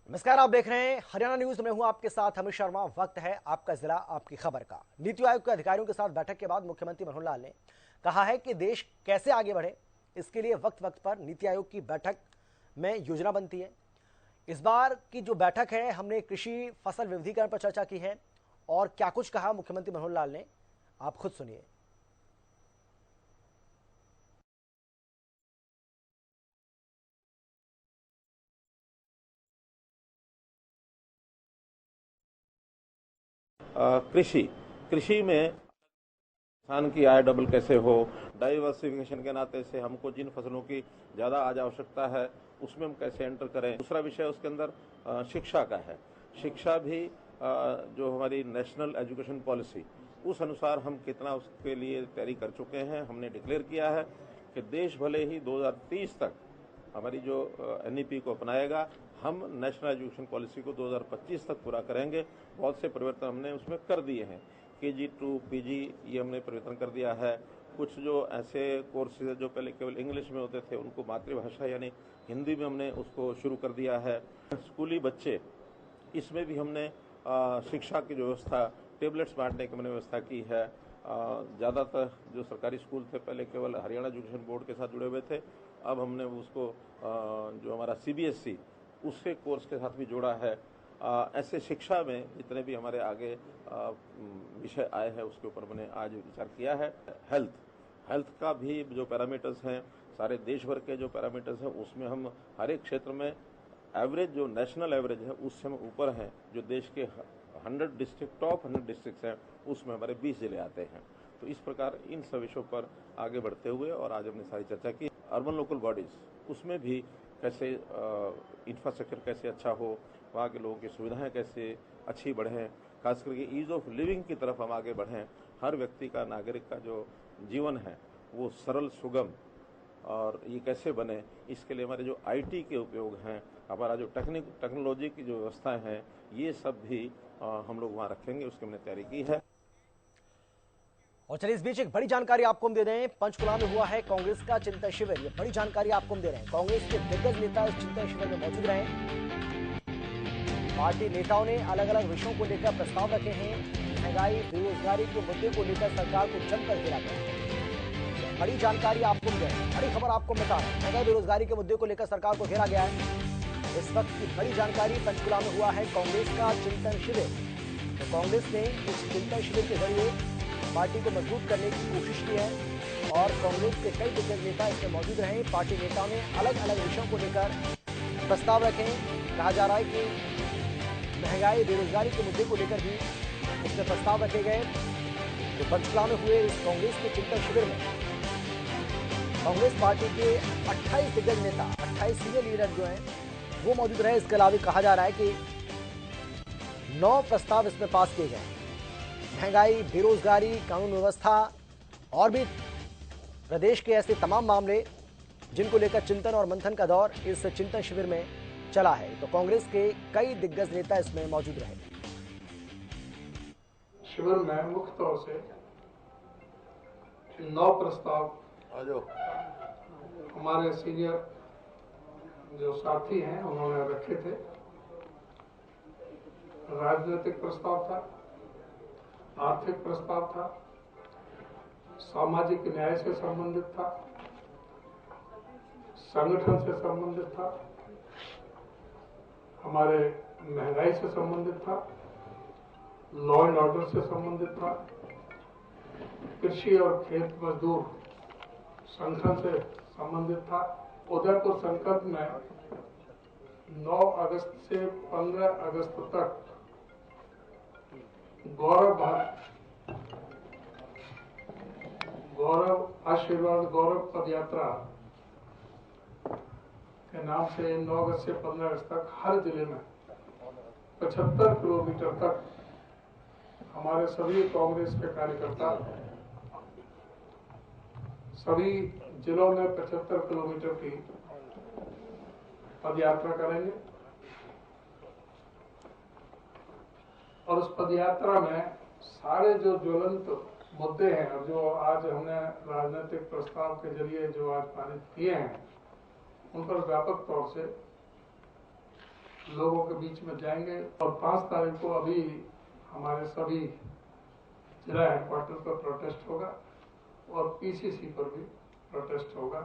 नमस्कार, आप देख रहे हैं हरियाणा न्यूज में। हूं आपके साथ अमित शर्मा। वक्त है आपका जिला आपकी खबर का। नीति आयोग के अधिकारियों के साथ बैठक के बाद मुख्यमंत्री मनोहर लाल ने कहा है कि देश कैसे आगे बढ़े, इसके लिए वक्त वक्त पर नीति आयोग की बैठक में योजना बनती है। इस बार की जो बैठक है, हमने कृषि फसल विविधीकरण पर चर्चा की है और क्या कुछ कहा मुख्यमंत्री मनोहर लाल ने, आप खुद सुनिए। कृषि कृषि में किसान की आय डबल कैसे हो, डाइवर्सिफिकेशन के नाते से हमको जिन फसलों की ज्यादा आज आवश्यकता है उसमें हम कैसे एंटर करें। दूसरा विषय उसके अंदर शिक्षा का है। शिक्षा भी जो हमारी नेशनल एजुकेशन पॉलिसी उस अनुसार हम कितना उसके लिए तैयारी कर चुके हैं। हमने डिक्लेयर किया है कि देश भले ही 2030 तक हमारी जो एनईपी को अपनाएगा, हम नेशनल एजुकेशन पॉलिसी को 2025 तक पूरा करेंगे। बहुत से परिवर्तन हमने उसमें कर दिए हैं। केजी टू पीजी ये हमने परिवर्तन कर दिया है। कुछ जो ऐसे कोर्सेज जो पहले केवल इंग्लिश में होते थे उनको मातृभाषा यानी हिंदी में हमने उसको शुरू कर दिया है। स्कूली बच्चे, इसमें भी हमने शिक्षा की जो व्यवस्था, टेबलेट्स बांटने की हमने व्यवस्था की है। ज़्यादातर जो सरकारी स्कूल थे पहले केवल हरियाणा एजुकेशन बोर्ड के साथ जुड़े हुए थे, अब हमने उसको जो हमारा सीबीएसई उसके कोर्स के साथ भी जोड़ा है। ऐसे शिक्षा में जितने भी हमारे आगे विषय आए हैं उसके ऊपर मैंने आज विचार किया है। हेल्थ का भी जो पैरामीटर्स हैं, सारे देश भर के जो पैरामीटर्स हैं उसमें हम हर एक क्षेत्र में एवरेज, जो नेशनल एवरेज है उससे हम ऊपर हैं। जो देश के 100 डिस्ट्रिक्ट, टॉप 100 डिस्ट्रिक्ट हैं उसमें हमारे 20 जिले आते हैं। तो इस प्रकार इन सब विषयों पर आगे बढ़ते हुए और आज हमने सारी चर्चा की। अर्बन लोकल बॉडीज, उसमें भी कैसे इंफ्रास्ट्रक्चर कैसे अच्छा हो, वहाँ के लोगों की सुविधाएं कैसे अच्छी बढ़ें, खास करके ईज ऑफ लिविंग की तरफ हम आगे बढ़ें। हर व्यक्ति का, नागरिक का जो जीवन है वो सरल, सुगम और ये कैसे बने, इसके लिए हमारे जो आईटी के उपयोग हैं, हमारा जो टेक्नोलॉजी की जो व्यवस्थाएं हैं, ये सब भी हम लोग वहाँ रखेंगे, उसकी हमने तैयारी की है। और चलिए, इस बीच एक बड़ी जानकारी आपको हम दे दें। पंचकुला में हुआ है कांग्रेस का चिंतन शिविर। ये बड़ी जानकारी आपको हम दे रहे हैं। कांग्रेस के दिग्गज नेता इस चिंतन शिविर में मौजूद रहे। पार्टी नेताओं ने अलग अलग विषयों को लेकर प्रस्ताव रखे हैं। महंगाई, बेरोजगारी के मुद्दे को लेकर सरकार को जमकर घेरा गया। बड़ी जानकारी आपको मिल रही है, बड़ी खबर आपको बता रहे हैं। महंगाई, बेरोजगारी के मुद्दे को लेकर सरकार को घेरा गया है। इस वक्त की बड़ी जानकारी, पंचकुला में हुआ है कांग्रेस का चिंतन शिविर। तो कांग्रेस ने इस चिंतन शिविर के जरिए पार्टी को मजबूत करने की कोशिश की है और कांग्रेस के कई दिग्गज नेता इसमें मौजूद रहे। पार्टी नेताओं ने अलग अलग विषयों को लेकर प्रस्ताव रखे। कहा जा रहा है कि महंगाई, बेरोजगारी के मुद्दे को लेकर भी इसमें प्रस्ताव रखे गए। तो पंचकुला में हुए इस कांग्रेस के चिंतन शिविर में कांग्रेस पार्टी के 28 दिग्गज नेता, 28 सीनियर लीडर जो हैं वो मौजूद रहे। इसके अलावा कहा जा रहा है कि 9 प्रस्ताव इसमें पास किए गए। महंगाई, बेरोजगारी, कानून व्यवस्था और भी प्रदेश के ऐसे तमाम मामले जिनको लेकर चिंतन और मंथन का दौर इस चिंतन शिविर में चला है। तो कांग्रेस के कई दिग्गज नेता इसमें मौजूद रहे। शिविर में मुख्य तौर से 9 प्रस्ताव हमारे सीनियर जो साथी हैं उन्होंने रखे थे। राजनीतिक प्रस्ताव था, आर्थिक प्रस्ताव था, सामाजिक न्याय से संबंधित था, संगठन से संबंधित था, हमारे महंगाई से संबंधित था, लॉ एंड ऑर्डर से संबंधित था, कृषि और खेत मजदूर संगठन से संबंधित था। उदयपुर संकल्प में 9 अगस्त से 15 अगस्त तक गौरव आशीर्वाद गौरव पद यात्रा के नाम से 9 अगस्त से 15 अगस्त तक हर जिले में 75 किलोमीटर तक हमारे सभी कांग्रेस के कार्यकर्ता सभी जिलों में 75 किलोमीटर की पद यात्रा करेंगे और उस पद यात्रा में सारे जो ज्वलंत मुद्दे हैं और जो आज हमने राजनीतिक प्रस्ताव के जरिए जो आज पारित किए हैं उन पर व्यापक तौर से लोगों के बीच में जाएंगे और 5 तारीख को अभी हमारे सभी जिला हेडक्वार्टर पर प्रोटेस्ट होगा और पीसीसी पर भी प्रोटेस्ट होगा।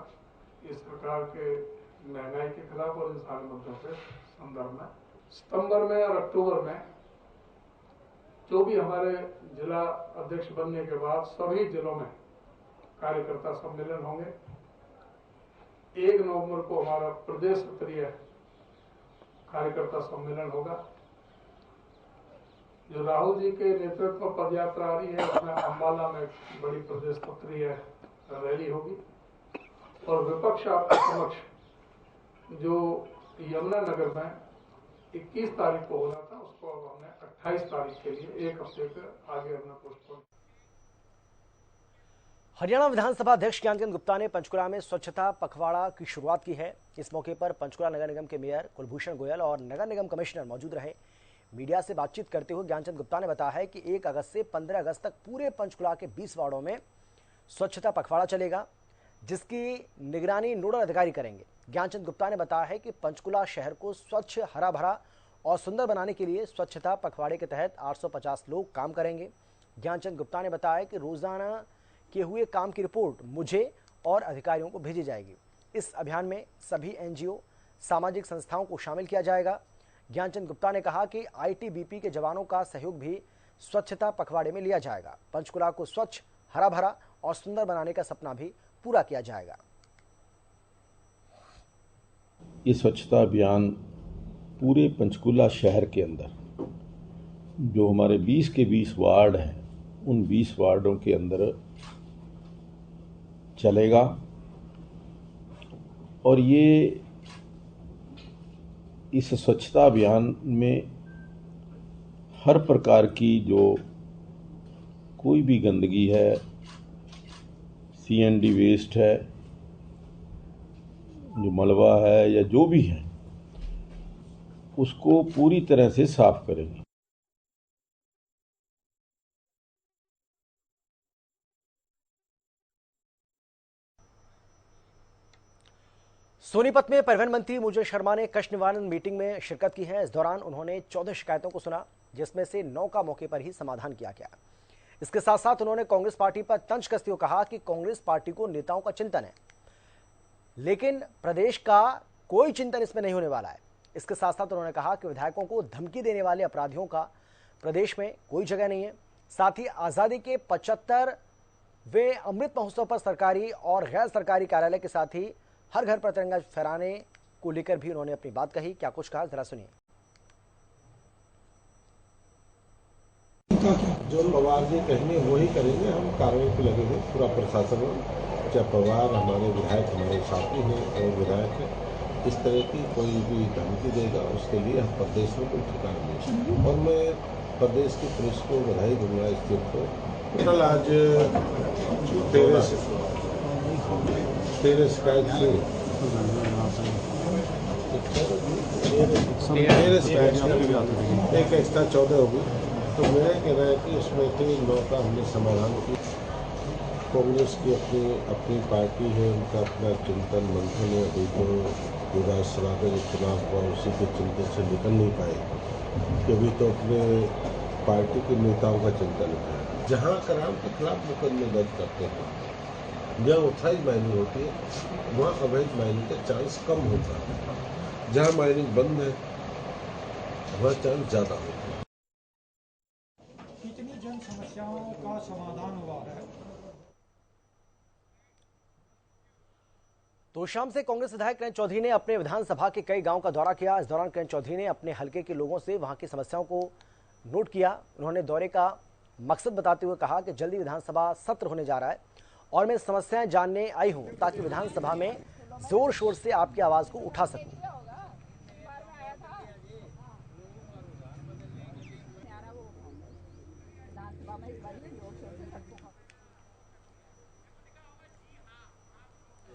इस सरकार के महंगाई के खिलाफ और इन सारे मुद्दों के संदर्भ में सितंबर में और अक्टूबर में जो भी हमारे जिला अध्यक्ष बनने के बाद सभी जिलों में कार्यकर्ता सम्मेलन होंगे। 1 नवंबर को हमारा प्रदेश स्तरीय कार्यकर्ता सम्मेलन होगा। जो राहुल जी के नेतृत्व में पद यात्रा आ रही है उसमें अम्बाला में बड़ी प्रदेश स्तरीय रैली होगी और विपक्ष आपके समक्ष जो यमुनानगर में 21 तारीख को होना था उसको अब हमने 28 तारीख के लिए 1 हफ्ते के आगे हमने पोस्टपोन। हरियाणा विधानसभा अध्यक्ष ज्ञानचंद गुप्ता ने पंचकुला में स्वच्छता पखवाड़ा की शुरुआत की है। इस मौके पर पंचकुला नगर निगम के मेयर कुलभूषण गोयल और नगर निगम कमिश्नर मौजूद रहे। मीडिया से बातचीत करते हुए ज्ञानचंद गुप्ता ने बताया है कि 1 अगस्त से 15 अगस्त तक पूरे पंचकुला के 20 वार्डों में स्वच्छता पखवाड़ा चलेगा, जिसकी निगरानी नोडल अधिकारी करेंगे। ज्ञानचंद गुप्ता ने बताया है कि पंचकुला शहर को स्वच्छ, हरा भरा और सुंदर बनाने के लिए स्वच्छता पखवाड़े के तहत 850 लोग काम करेंगे। ज्ञानचंद गुप्ता ने बताया कि रोजाना के हुए काम की रिपोर्ट मुझे और अधिकारियों को भेजी जाएगी। इस अभियान में सभी एनजीओ, सामाजिक संस्थाओं को शामिल किया जाएगा। ज्ञानचंद गुप्ता ने कहा कि आईटीबीपी के जवानों का सहयोग भी स्वच्छता पखवाड़े में लिया जाएगा। पंचकुला को स्वच्छ, हरा भरा और सुंदर बनाने का सपना भी पूरा किया जाएगा। ये स्वच्छता अभियान पूरे पंचकुला शहर के अंदर जो हमारे 20 के 20 वार्ड हैं, उन 20 वार्डों के अंदर चलेगा और ये इस स्वच्छता अभियान में हर प्रकार की जो कोई भी गंदगी है, सीएनडी वेस्ट है, जो मलबा है या जो भी है, उसको पूरी तरह से साफ करेंगे। सोनीपत में परिवहन मंत्री मुजर शर्मा ने कष्ट निवारण मीटिंग में शिरकत की है। इस दौरान उन्होंने 14 शिकायतों को सुना, जिसमें से 9 का मौके पर ही समाधान किया गया। इसके साथ साथ उन्होंने कांग्रेस पार्टी पर तंज कसते हुए कहा कि कांग्रेस पार्टी को नेताओं का चिंतन है, लेकिन प्रदेश का कोई चिंतन इसमें नहीं होने वाला है। इसके साथ साथ उन्होंने कहा कि विधायकों को धमकी देने वाले अपराधियों का प्रदेश में कोई जगह नहीं है। साथ ही आजादी के 75वें अमृत महोत्सव पर सरकारी और गैर सरकारी कार्यालय के साथ ही हर घर पर तिरंगा फहराने को लेकर भी उन्होंने अपनी बात कही। क्या कुछ कहा, जरा सुनिए। जो पवार जी कहेंगे वही करेंगे, हम कार्रवाई पे लगेंगे। पूरा प्रशासन, चाहे पवार हमारे विधायक, हमारे साथी हैं और विधायक हैं, इस तरह की कोई भी धमकी देगा उसके लिए हम प्रदेश में कोई ठिकाना नहीं। और मैं प्रदेश की पुलिस को बधाई दूंगा इस चीज को। कल आज 13 शिकायत से 1 एक्स्ट्रा 14 होगी। तो मेरा कहना है कि उसमें 3 9 का हमने समाधान किया। कांग्रेस की अपनी पार्टी है, उनका अपना चिंतन मंथन है। अभी तो विधानसभा का जो चुनाव हुआ उसी के चिंतन से निकल नहीं पाए, क्योंकि तो अपने पार्टी के नेताओं का चिंतन है। जहाँ कराम के खिलाफ मुकदमे दर्ज करते हैं, जहाँ ऑथराइज माइनिंग होती है वहाँ अवैध माइनिंग का चांस कम होता है। जहाँ माइनिंग बंद है वहाँ चांस ज़्यादा होता है। कितनी जन समस्याओं का समाधान हुआ है? तो शाम से कांग्रेस विधायक किरण चौधरी ने अपने विधानसभा के कई गांव का दौरा किया। इस दौरान किरण चौधरी ने अपने हलके के लोगों से वहां की समस्याओं को नोट किया। उन्होंने दौरे का मकसद बताते हुए कहा कि जल्दी विधानसभा सत्र होने जा रहा है और मैं समस्याएं जानने आई हूं ताकि विधानसभा में जोर शोर से आपकी आवाज को उठा सकूं।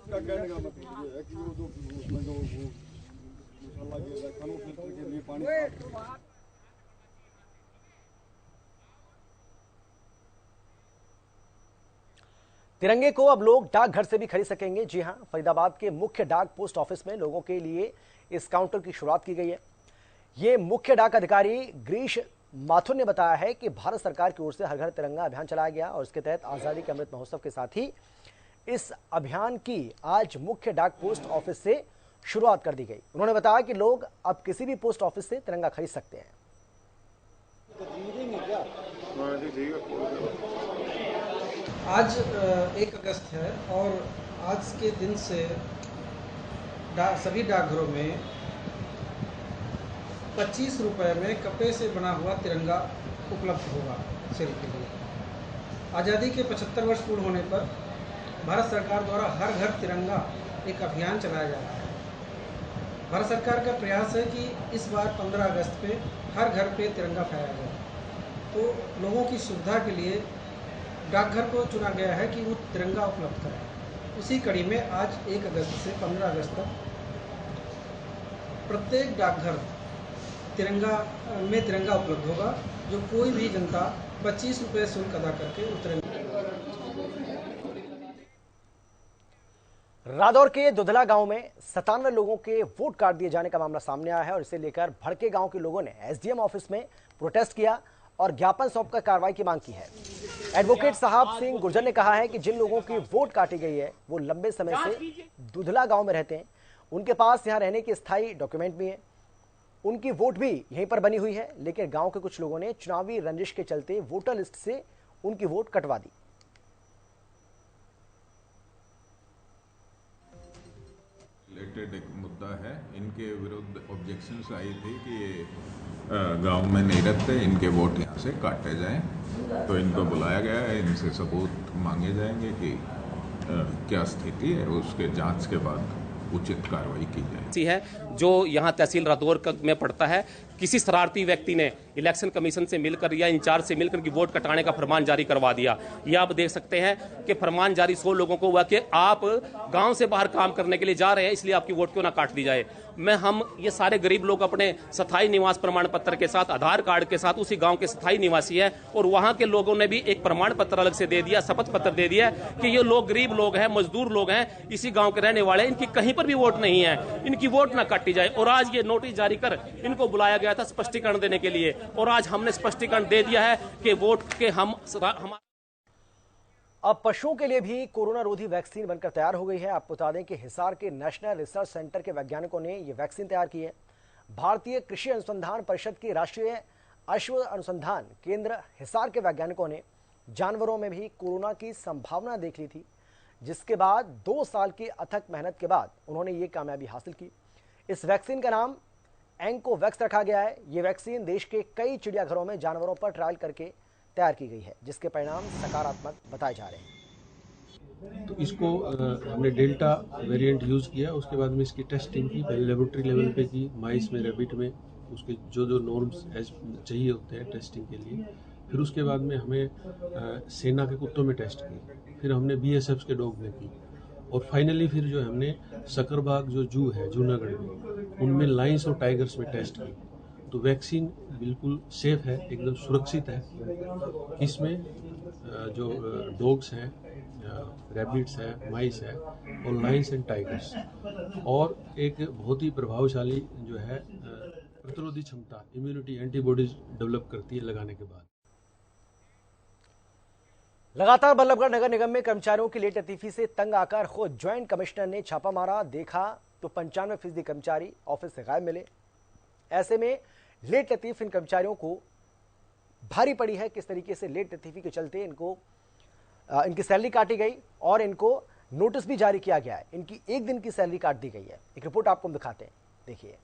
कहने का मतलब ये है कि वो जो उसमें जो मसाला गिर रखा है फिल्टर के लिए पानी तिरंगे को अब लोग डाकघर से भी खरीद सकेंगे। जी हां, फरीदाबाद के मुख्य डाक पोस्ट ऑफिस में लोगों के लिए इस काउंटर की शुरुआत की गई है। ये मुख्य डाक अधिकारी गिरीश माथुर ने बताया है कि भारत सरकार की ओर से हर घर तिरंगा अभियान चलाया गया और इसके तहत आज़ादी के अमृत महोत्सव के साथ ही इस अभियान की आज मुख्य डाक पोस्ट ऑफिस से शुरुआत कर दी गई। उन्होंने बताया कि लोग अब किसी भी पोस्ट ऑफिस से तिरंगा खरीद सकते हैं। आज 1 अगस्त है और आज के दिन से सभी डाकघरों में 25 रुपए में कपड़े से बना हुआ तिरंगा उपलब्ध होगा सेल के लिए। आज़ादी के 75 वर्ष पूर्ण होने पर भारत सरकार द्वारा हर घर तिरंगा एक अभियान चलाया जा रहा है। भारत सरकार का प्रयास है कि इस बार 15 अगस्त पे हर घर पे तिरंगा फहराया जाए। तो लोगों की सुविधा के लिए डाकघर को चुना गया है कि वो तिरंगा उपलब्ध कराए। उसी कड़ी में आज 1 अगस्त से 15 अगस्त तक प्रत्येक डाकघर तिरंगा उपलब्ध होगा, जो कोई भी जनता 25 रुपये शुल्क अदा करके उतरेंगे। रादौर के दुधला गांव में 97 लोगों के वोट काट दिए जाने का मामला सामने आया है और इसे लेकर भड़के गांव के लोगों ने एसडीएम ऑफिस में प्रोटेस्ट किया और ज्ञापन सौंपकर कार्रवाई की मांग की है। एडवोकेट साहब सिंह गुर्जर ने कहा है कि जिन लोगों की वोट काटी गई है वो लंबे समय से दुधला गांव में रहते हैं, उनके पास यहां रहने के स्थायी डॉक्यूमेंट भी हैं, उनकी वोट भी यहीं पर बनी हुई है, लेकिन गांव के कुछ लोगों ने चुनावी रंजिश के चलते वोटर लिस्ट से उनकी वोट कटवा दी। रिलेटेड एक मुद्दा है, इनके विरुद्ध ऑब्जेक्शंस आई थी कि ये गांव में नहीं रहते, इनके वोट यहां से काटे जाएं। तो इनको बुलाया गया है, इनसे सबूत मांगे जाएंगे कि क्या स्थिति है, उसके जांच के बाद उचित कार्रवाई की जाए। है जो यहाँ तहसील रादौर में पड़ता है, किसी शरारती व्यक्ति ने इलेक्शन कमीशन से मिलकर या इंचार्ज से मिलकर की वोट कटाने का फरमान जारी करवा दिया। ये आप देख सकते हैं कि फरमान जारी 100 लोगों को हुआ कि आप गांव से बाहर काम करने के लिए जा रहे हैं, इसलिए आपकी वोट क्यों ना काट दी जाए। हम ये सारे गरीब लोग अपने स्थायी निवास प्रमाण पत्र के साथ, आधार कार्ड के साथ उसी गांव के स्थायी निवासी है और वहां के लोगों ने भी एक प्रमाण पत्र अलग से दे दिया, शपथ पत्र दे दिया कि ये लोग गरीब लोग हैं, मजदूर लोग हैं, इसी गांव के रहने वाले, इनकी कहीं पर भी वोट नहीं है, इनकी वोट ना काटी जाए। और आज ये नोटिस जारी कर इनको बुलाया गया था स्पष्टीकरण देने के लिए और आज हमने स्पष्टीकरण दे दिया है कि वोट के हम अब पशुओं के लिए भी कोरोना रोधी वैक्सीन बनकर तैयार हो गई है। आपको बता दें कि हिसार के नेशनल रिसर्च सेंटर के वैज्ञानिकों ने यह वैक्सीन तैयार की है। भारतीय कृषि अनुसंधान परिषद की राष्ट्रीय अश्व अनुसंधान केंद्र हिसार के वैज्ञानिकों ने जानवरों में भी कोरोना की संभावना देख ली थी, जिसके बाद 2 साल की अथक मेहनत के बाद उन्होंने ये कामयाबी हासिल की। इस वैक्सीन का नाम एंकोवैक्स रखा गया है। ये वैक्सीन देश के कई चिड़ियाघरों में जानवरों पर ट्रायल करके तैयार की गई है, जिसके परिणाम सकारात्मक बताए जा रहे हैं। तो इसको हमने डेल्टा वेरिएंट यूज़ किया, उसके बाद में इसकी टेस्टिंग की, पहले लेबोरेटरी लेवल पे की, माइस में, रैबिट में, उसके जो नॉर्म्स चाहिए होते हैं टेस्टिंग के लिए। फिर उसके बाद में हमें सेना के कुत्तों में टेस्ट की, फिर हमने BSF के डॉग में की और फाइनली फिर जो हमने सकरबाग जो जू है जूनागढ़ में, उनमें लाइन्स और टाइगर्स में टेस्ट की। तो वैक्सीन बिल्कुल सेफ है, एकदम सुरक्षित है। इसमें जो डॉग्स हैं, रैबिट्स है, माइस है और लाइन्स एंड टाइगर्स, और एक बहुत ही प्रभावशाली जो है प्रतिरोधी क्षमता, इम्यूनिटी, एंटीबॉडीज डेवलप करती है लगाने के बाद। लगातार बल्लभगढ़ नगर निगम में कर्मचारियों की लेट लतीफी से तंग आकर खुद ज्वाइंट कमिश्नर ने छापा मारा। देखा तो 95% कर्मचारी ऑफिस से गायब मिले। ऐसे में लेट लतीफ इन कर्मचारियों को भारी पड़ी है। किस तरीके से लेट लतीफी के चलते इनकी सैलरी काटी गई और इनको नोटिस भी जारी किया गया है। इनकी 1 दिन की सैलरी काट दी गई है। एक रिपोर्ट आपको हम दिखाते हैं, देखिए।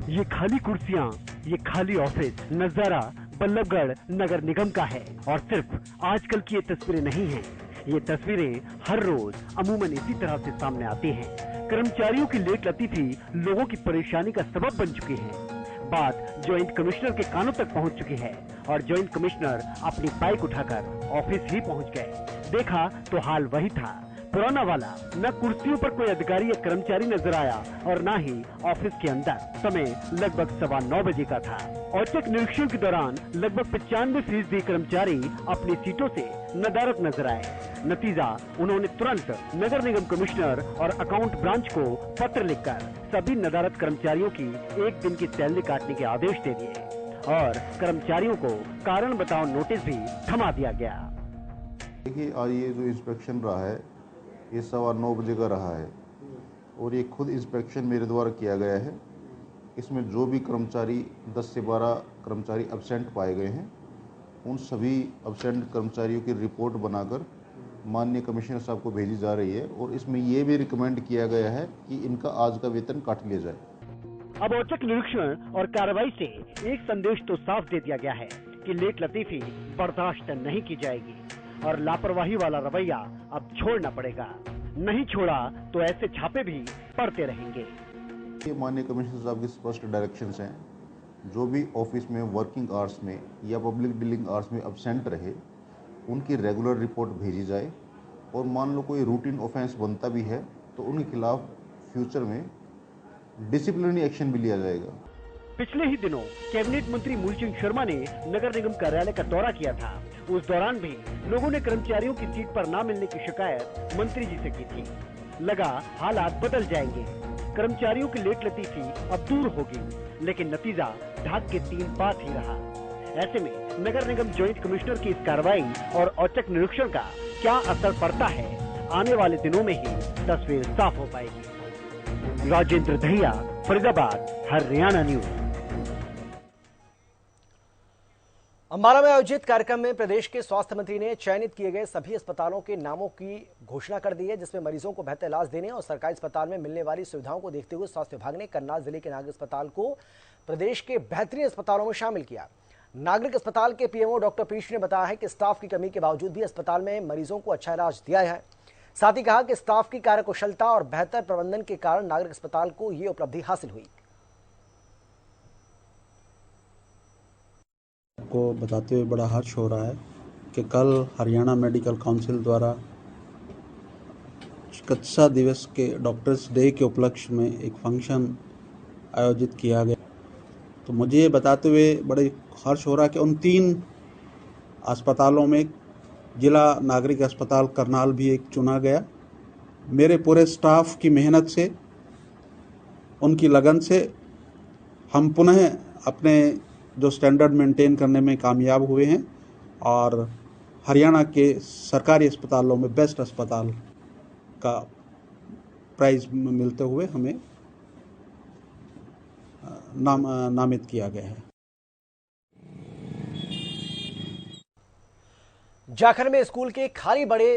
ये खाली कुर्सियां, ये खाली ऑफिस, नजारा बल्लभगढ़ नगर निगम का है। और सिर्फ आजकल की ये तस्वीरें नहीं हैं, ये तस्वीरें हर रोज अमूमन इसी तरह से सामने आती हैं। कर्मचारियों की लेट लतीफी लोगों की परेशानी का सबब बन चुकी है। बात ज्वाइंट कमिश्नर के कानों तक पहुंच चुकी है और ज्वाइंट कमिश्नर अपनी बाइक उठाकर ऑफिस ही पहुंच गए। देखा तो हाल वही था। पुराना वाला। न कुर्सियों पर कोई अधिकारी या कर्मचारी नजर आया और न ही ऑफिस के अंदर। समय लगभग 9:15 बजे का था। औचक निरीक्षण के दौरान लगभग 95% कर्मचारी अपनी सीटों से नदारद नजर आए। नतीजा, उन्होंने तुरंत नगर निगम कमिश्नर और अकाउंट ब्रांच को पत्र लिखकर सभी नदारद कर्मचारियों की 1 दिन की सैलरी काटने के आदेश दे दिए और कर्मचारियों को कारण बताओ नोटिस भी थमा दिया गया। देखिए, आज ये जो इंस्पेक्शन रहा है ये 9:15 बजे का रहा है और ये खुद इंस्पेक्शन मेरे द्वारा किया गया है। इसमें जो भी कर्मचारी 10 से 12 कर्मचारी एब्सेंट पाए गए हैं, उन सभी एब्सेंट कर्मचारियों की रिपोर्ट बनाकर माननीय कमिश्नर साहब को भेजी जा रही है और इसमें ये भी रिकमेंड किया गया है कि इनका आज का वेतन काट लिया जाए। अब औचक निरीक्षण और कार्रवाई से एक संदेश तो साफ दे दिया गया है कि लेट लतीफी बर्दाश्त नहीं की जाएगी और लापरवाही वाला रवैया अब छोड़ना पड़ेगा। नहीं छोड़ा तो ऐसे छापे भी पड़ते रहेंगे। ये माननीय कमिश्नर साहब की स्पष्ट डायरेक्शंस हैं, जो भी ऑफिस में वर्किंग आवर्स में या पब्लिक डीलिंग आवर्स में एब्सेंट रहे उनकी रेगुलर रिपोर्ट भेजी जाए और मान लो कोई रूटीन ऑफेंस बनता भी है तो उनके खिलाफ फ्यूचर में डिसिप्लिनरी एक्शन भी लिया जाएगा। पिछले ही दिनों कैबिनेट मंत्री मूलचंद शर्मा ने नगर निगम कार्यालय का दौरा किया था। उस दौरान भी लोगों ने कर्मचारियों की सीट पर ना मिलने की शिकायत मंत्री जी से की थी। लगा हालात बदल जाएंगे, कर्मचारियों की लेट लतीफी अब दूर होगी, लेकिन नतीजा ढाक के 3 बात ही रहा। ऐसे में नगर निगम जॉइंट कमिश्नर की इस कार्रवाई और औचक निरीक्षण का क्या असर पड़ता है, आने वाले दिनों में ही तस्वीर साफ हो पाएगी। राजेंद्र दहिया, फरीदाबाद, हरियाणा न्यूज। अंबाला में आयोजित कार्यक्रम में प्रदेश के स्वास्थ्य मंत्री ने चयनित किए गए सभी अस्पतालों के नामों की घोषणा कर दी है, जिसमें मरीजों को बेहतर इलाज देने और सरकारी अस्पताल में मिलने वाली सुविधाओं को देखते हुए स्वास्थ्य विभाग ने करनाल जिले के नागरिक अस्पताल को प्रदेश के बेहतरीन अस्पतालों में शामिल किया। नागरिक अस्पताल के पीएमओ डॉक्टर पीयूष ने बताया है कि स्टाफ की कमी के बावजूद भी अस्पताल में मरीजों को अच्छा इलाज दिया है। साथ ही कहा कि स्टाफ की कार्यकुशलता और बेहतर प्रबंधन के कारण नागरिक अस्पताल को ये उपलब्धि हासिल हुई। को बताते हुए बड़ा हर्ष हो रहा है कि कल हरियाणा मेडिकल काउंसिल द्वारा चिकित्सा दिवस के डॉक्टर्स डे के उपलक्ष्य में एक फंक्शन आयोजित किया गया। तो मुझे ये बताते हुए बड़े हर्ष हो रहा है कि उन 3 अस्पतालों में जिला नागरिक अस्पताल करनाल भी एक चुना गया। मेरे पूरे स्टाफ की मेहनत से, उनकी लगन से हम पुनः अपने जो स्टैंडर्ड मेंटेन करने में कामयाब हुए हैं और हरियाणा के सरकारी अस्पतालों में बेस्ट अस्पताल का प्राइज मिलते हुए हमें नामित किया गया है। जाखल में स्कूल के खाली बड़े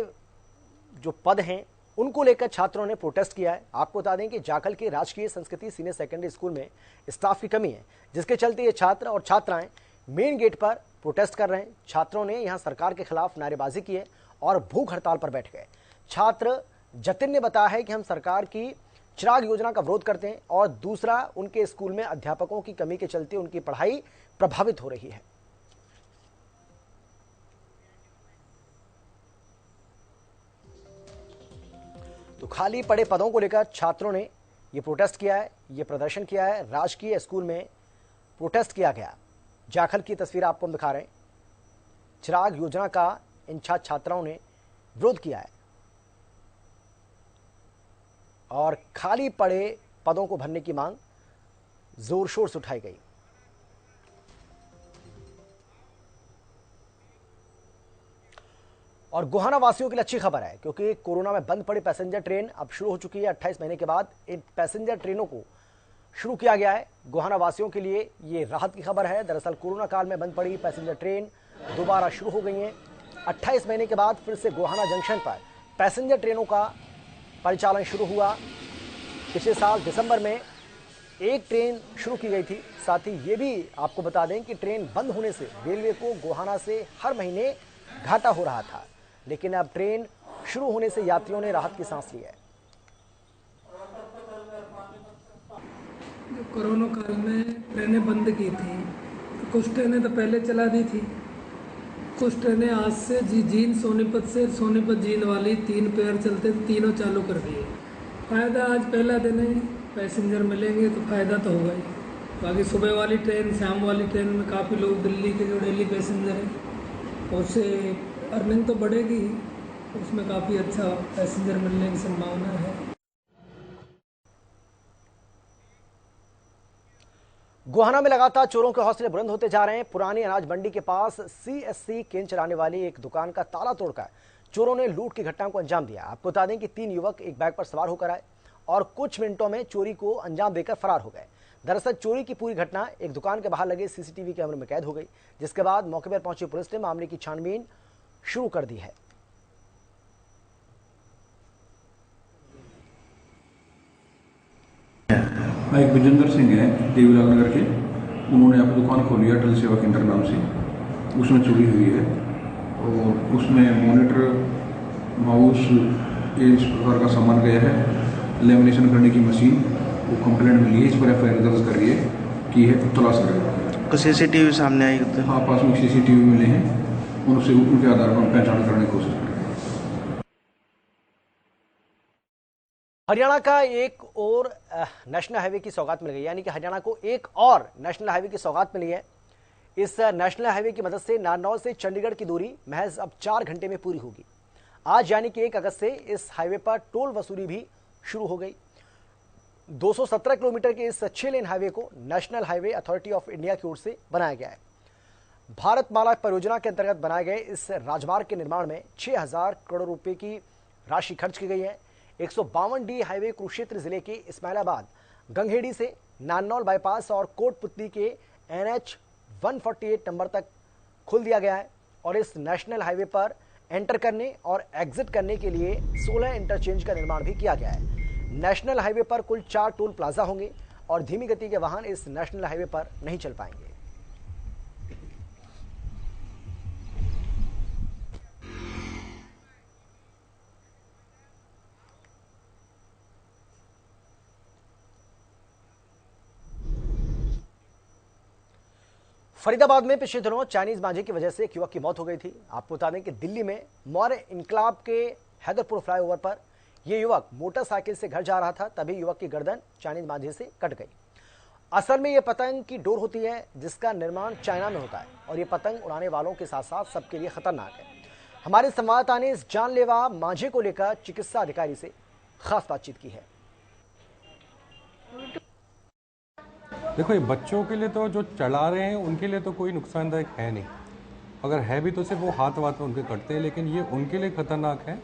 जो पद हैं उनको लेकर छात्रों ने प्रोटेस्ट किया है। आपको बता दें कि जाखल के राजकीय संस्कृति सीनियर सेकेंडरी स्कूल में स्टाफ की कमी है, जिसके चलते ये छात्र और छात्राएं मेन गेट पर प्रोटेस्ट कर रहे हैं। छात्रों ने यहां सरकार के खिलाफ नारेबाजी की है और भूख हड़ताल पर बैठ गए। छात्र जतिन ने बताया है कि हम सरकार की चिराग योजना का विरोध करते हैं और दूसरा उनके स्कूल में अध्यापकों की कमी के चलते उनकी पढ़ाई प्रभावित हो रही है। तो खाली पड़े पदों को लेकर छात्रों ने ये प्रोटेस्ट किया है, ये प्रदर्शन किया है। राजकीय स्कूल में प्रोटेस्ट किया गया। जाखल की तस्वीर आपको हम दिखा रहे हैं। चिराग योजना का इन छात्र छात्राओं ने विरोध किया है और खाली पड़े पदों को भरने की मांग जोर शोर से उठाई गई। और गोहाना वासियों के लिए अच्छी खबर है, क्योंकि कोरोना में बंद पड़ी पैसेंजर ट्रेन अब शुरू हो चुकी है। 28 महीने के बाद इन पैसेंजर ट्रेनों को शुरू किया गया है। गोहाना वासियों के लिए ये राहत की खबर है। दरअसल कोरोना काल में बंद पड़ी पैसेंजर ट्रेन दोबारा शुरू हो गई हैं। 28 महीने के बाद फिर से गोहाना जंक्शन पर पैसेंजर ट्रेनों का परिचालन शुरू हुआ। पिछले साल दिसंबर में एक ट्रेन शुरू की गई थी। साथ ही ये भी आपको बता दें कि ट्रेन बंद होने से रेलवे को गोहाना से हर महीने घाटा हो रहा था, लेकिन अब ट्रेन शुरू होने से यात्रियों ने राहत की सांस ली है। कोरोना काल में ट्रेनें बंद की थी, तो कुछ ट्रेनें तो पहले चला दी थी, कुछ ट्रेनें आज से जींद सोनीपत से सोनीपत जींद वाली 3 पेयर चलते तीनों चालू कर दिए। फ़ायदा आज पहला दिन है, पैसेंजर मिलेंगे तो फ़ायदा तो होगा ही। बाकी सुबह वाली ट्रेन, शाम वाली ट्रेन में काफ़ी लोग दिल्ली के जो डेली पैसेंजर हैं उससे अर्निंग तो बढ़ेगी ही, उसमें काफ़ी अच्छा पैसेंजर मिलने की संभावना है। गोहाना में लगातार चोरों के हौसले बुलंद होते जा रहे हैं। पुरानी अनाज मंडी के पास CSC केंद्र चलाने वाली एक दुकान का ताला तोड़कर चोरों ने लूट की घटना को अंजाम दिया। आपको बता दें कि 3 युवक एक बाइक पर सवार होकर आए और कुछ मिनटों में चोरी को अंजाम देकर फरार हो गए। दरअसल चोरी की पूरी घटना एक दुकान के बाहर लगे CCTV कैमरे में कैद हो गई, जिसके बाद मौके पर पहुंची पुलिस ने मामले की छानबीन शुरू कर दी है। मैं एक विजेंद्र सिंह है, देवीलाल नगर के। उन्होंने अपनी दुकान खोली है अटल सेवा केंद्र नाम से, उसमें चोरी हुई है और उसमें मॉनिटर, माउस, इस प्रकार का सामान गया है। लेमिनेशन करने की मशीन वो कंप्लेंट मिली है, इस पर FIR दर्ज कर रही है कि है तलाश करेगा। CCTV सामने आई तो? हाँ, पास में CCTV मिले हैं, उनसे उनके आधार पर पहचान करने की कोशिश करेंगे। हरियाणा का एक और नेशनल हाईवे की सौगात मिल गई, यानी कि हरियाणा को एक और नेशनल हाईवे की सौगात मिली है। इस नेशनल हाईवे की मदद से नारनौल से चंडीगढ़ की दूरी महज अब 4 घंटे में पूरी होगी। आज यानी कि 1 अगस्त से इस हाईवे पर टोल वसूली भी शुरू हो गई। 217 किलोमीटर के इस 6 लेन हाईवे को national highway authority of India की ओर से बनाया गया है। भारतमाला परियोजना के अंतर्गत बनाए गए इस राजमार्ग के निर्माण में 6000 करोड़ रुपए की राशि खर्च की गई है। 152D हाईवे कुरुक्षेत्र जिले के इस्माइलाबाद गंगहेड़ी से नारनौल बाईपास और कोटपुतली के NH 148 नंबर तक खोल दिया गया है और इस नेशनल हाईवे पर एंटर करने और एग्जिट करने के लिए 16 इंटरचेंज का निर्माण भी किया गया है। नेशनल हाईवे पर कुल 4 टोल प्लाजा होंगे और धीमी गति के वाहन इस नेशनल हाईवे पर नहीं चल पाएंगे। फरीदाबाद में पिछले दिनों चाइनीज मांझे की वजह से एक युवक की मौत हो गई थी। आपको बता दें कि दिल्ली में मौर्य इनकलाब के हैदरपुर फ्लाईओवर पर यह युवक मोटरसाइकिल से घर जा रहा था, तभी युवक की गर्दन चाइनीज मांझे से कट गई। असल में यह पतंग की डोर होती है जिसका निर्माण चाइना में होता है और ये पतंग उड़ाने वालों के साथ साथ सबके लिए खतरनाक है। हमारे संवाददाता ने इस जानलेवा मांझे को लेकर चिकित्सा अधिकारी से खास बातचीत की है। देखो, ये बच्चों के लिए तो जो चला रहे हैं उनके लिए तो कोई नुकसानदायक है नहीं, अगर है भी तो सिर्फ वो हाथ वाथ में उनके कटते हैं, लेकिन ये उनके लिए खतरनाक है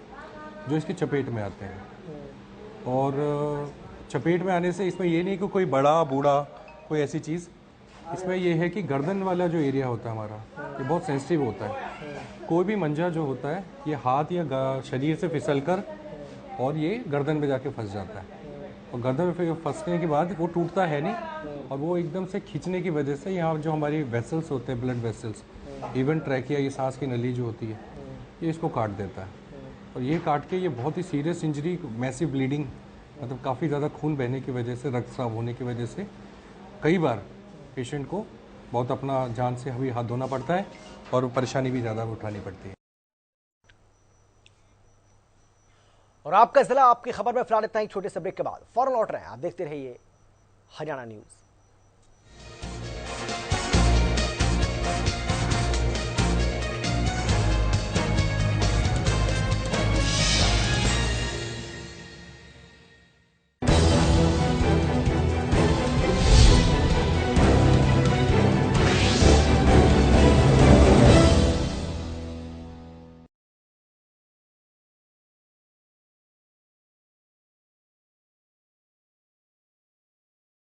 जो इसकी चपेट में आते हैं। और चपेट में आने से इसमें ये नहीं कि कोई बड़ा बूढ़ा कोई ऐसी चीज़, इसमें ये है कि गर्दन वाला जो एरिया होता है हमारा, ये बहुत सेंसिटिव होता है। कोई भी मंजा जो होता है ये हाथ या शरीर से फिसल कर और ये गर्दन में जाके फंस जाता है और गर्दन में फंसने के बाद वो टूटता है नहीं और वो एकदम से खींचने की वजह से यहाँ जो हमारी वेसल्स होते हैं, ब्लड वेसल्स, इवन ट्रैकिया, ये सांस की नली जो होती है, ये इसको काट देता है और ये काट के ये बहुत ही सीरियस इंजरी, मैसिव ब्लीडिंग, मतलब काफ़ी ज़्यादा खून बहने की वजह से, रक्तस्राव होने की वजह से कई बार पेशेंट को बहुत अपना जान से अभी हाथ धोना पड़ता है और परेशानी भी ज़्यादा उठानी पड़ती है। और आपका जिला आपकी खबर में फिलहाल इतना ही। छोटे से ब्रेक के बाद फौरन लौट रहे हैं, आप देखते रहिए हरियाणा न्यूज़।